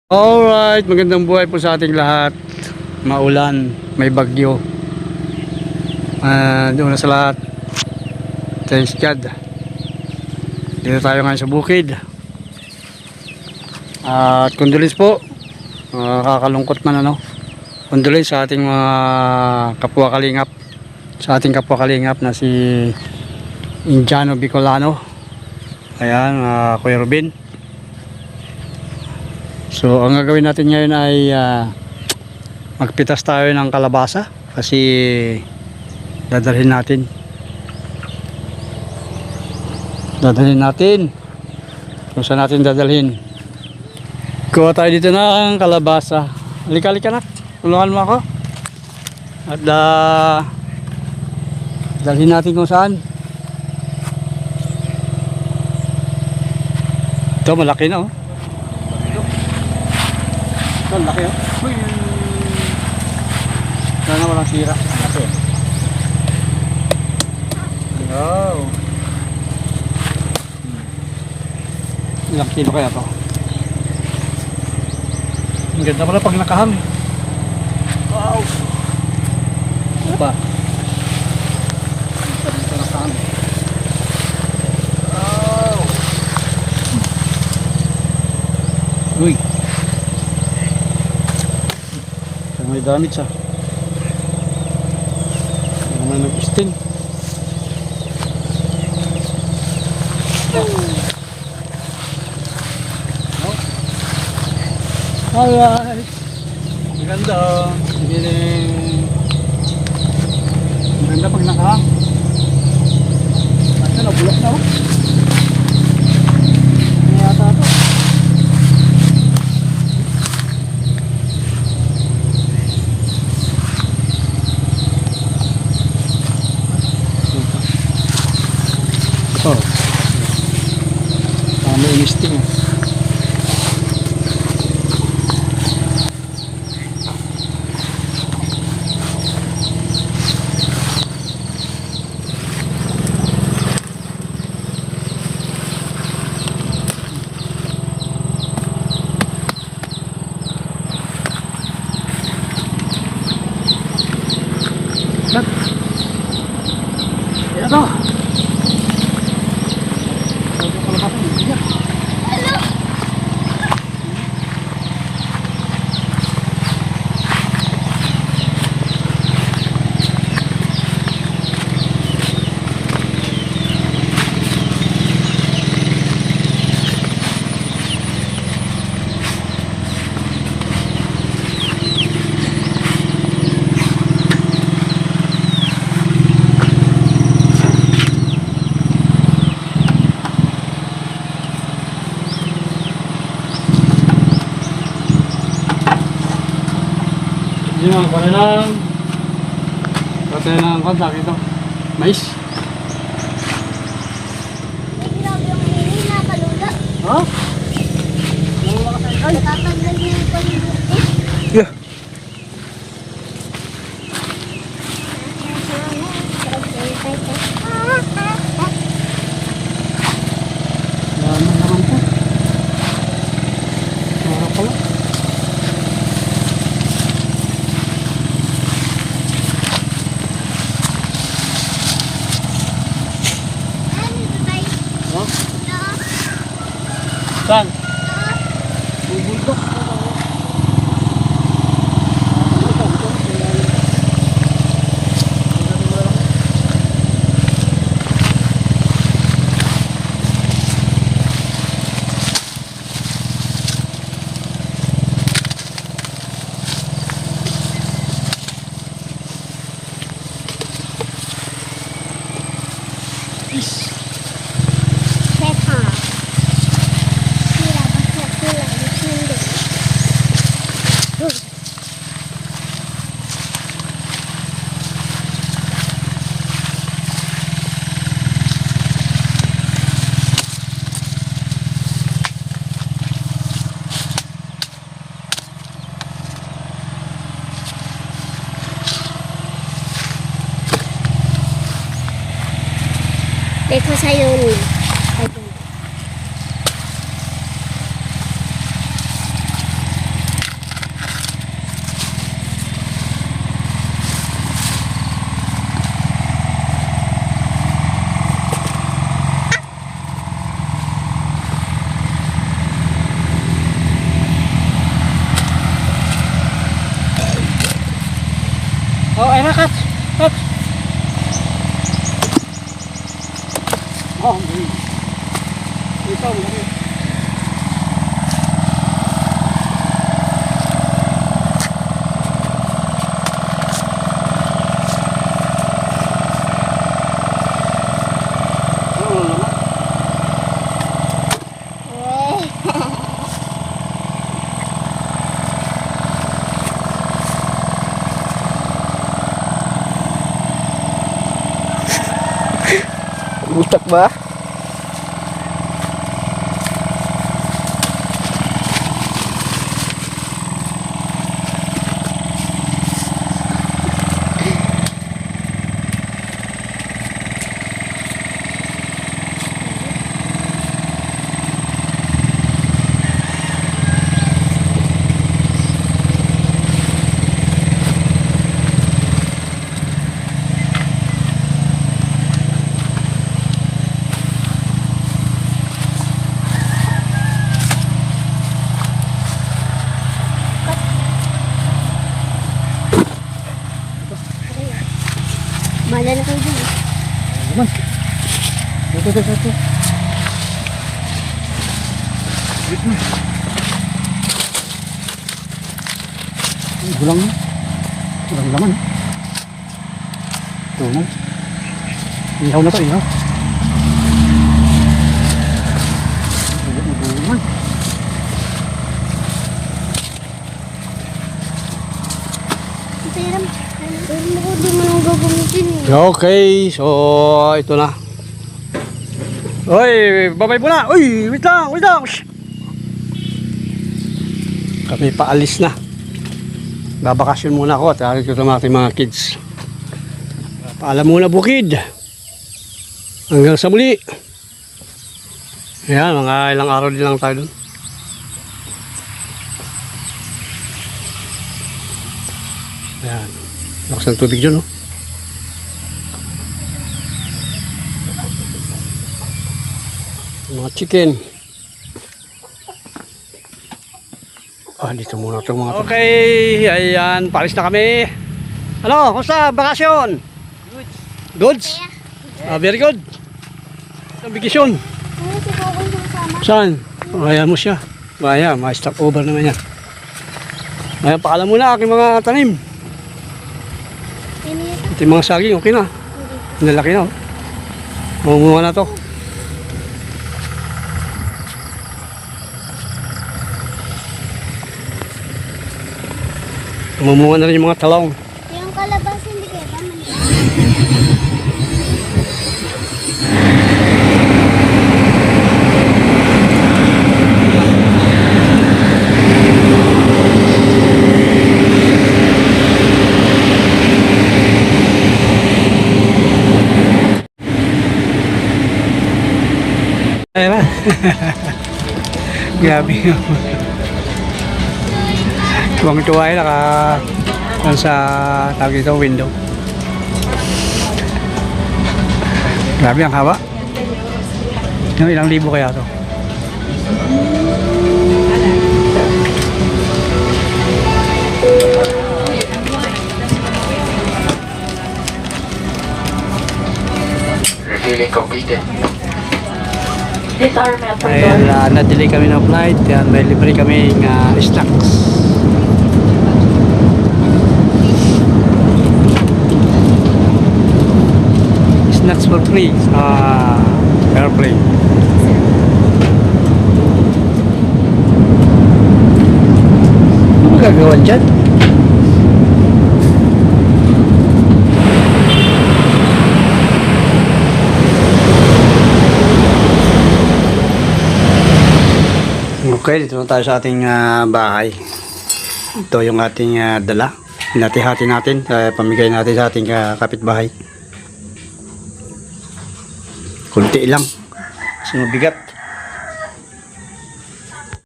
Alright, magandang buhay po sa ating lahat. Maulan, may bagyo. Doon na sa lahat. Thanks God. Dito tayo ngayon sa bukid. At condolence po. Kakalungkot man ano. Condolence sa ating mga kapwa kalingap. Sa ating kapwa kalingap na si Indiano Bicolano. Ayan, Kuya Ruben. So ang gagawin natin ngayon ay magpitas tayo ng kalabasa kasi dadalhin natin kung saan natin dadalhin. Kuha tayo dito ng kalabasa. Halika na, tulungan mo ako at dalhin natin kung saan. Ito malaki na oh. Ito, laki oh. Uy. Sana walang sira. Laki. Wow. Ilang kilo kaya to? Ang ganda pala pag nakahang. Wow. Ano ba? Ang ganda nakahang. Wow. Uy. May damit siya. May nag-sting. Alright. Maganda. Maganda pag nakahang. Ito na, bulok na oh. Ano yata ito? Oh, may listing. Ito. Yun ang patay ng kontak ito. Mais. Grabe yung hili na kalula. Ha? Natatanggal niya yung pag-ibig. Yeah. Yan naman po. Sarap pala. Saan? Bubultok. Dito sa yun. ay na, cut. Cut. Oh, ito, laki. Utak ba? Mala na kayo dun. Naman. Ito. Wait na. Gulang na. Gulang laman. Ito na. Ihaw na to, ihaw. Gulang. Pero mo di mo nang gagamitin eh. Okay, so ito na. Oy, babay muna. Uy, wait lang. Shh. Kami paalis na. Babakasyon muna ako at ko sa ating mga kids. Paalam muna bukid. Hanggang sa muli. Ayan, mga ilang araw din lang tayo dun. Ayan. Lakas ng tubig dyan, no? Mga chicken. Dito muna ito mga. Okay, ayan, palis na kami. Ano, kumusta? Bakasyon? Goods? Very good. Ang bakasyon. Ano si Coco yung sama? Saan? Ayan mo siya. Ayan, ma-stop over naman yan. Ayan, paalam muna aking mga tanim. Ano yun? Ito yung mga saging, okay na. Nalaki na, oh. Mamunga na to. Mamunga na rin yung mga talong. Yung kalabas hindi kayo ba? Ayan na. Grabe. Tuwang-tuwa ay sa tawag ito, window. Grabe ang haba. Ilang libo kaya to? Refueling completed. Ayan, na-delay kami ng flight. Yan, may libre kami snacks. Snacks for free sa airplane. Ano magagawan dyan? Okay, dito na tayo sa ating bahay. Ito yung ating dala. Hinati-hati natin. Pamigay natin sa ating kapitbahay. Kunti lang. Kasi mabigat.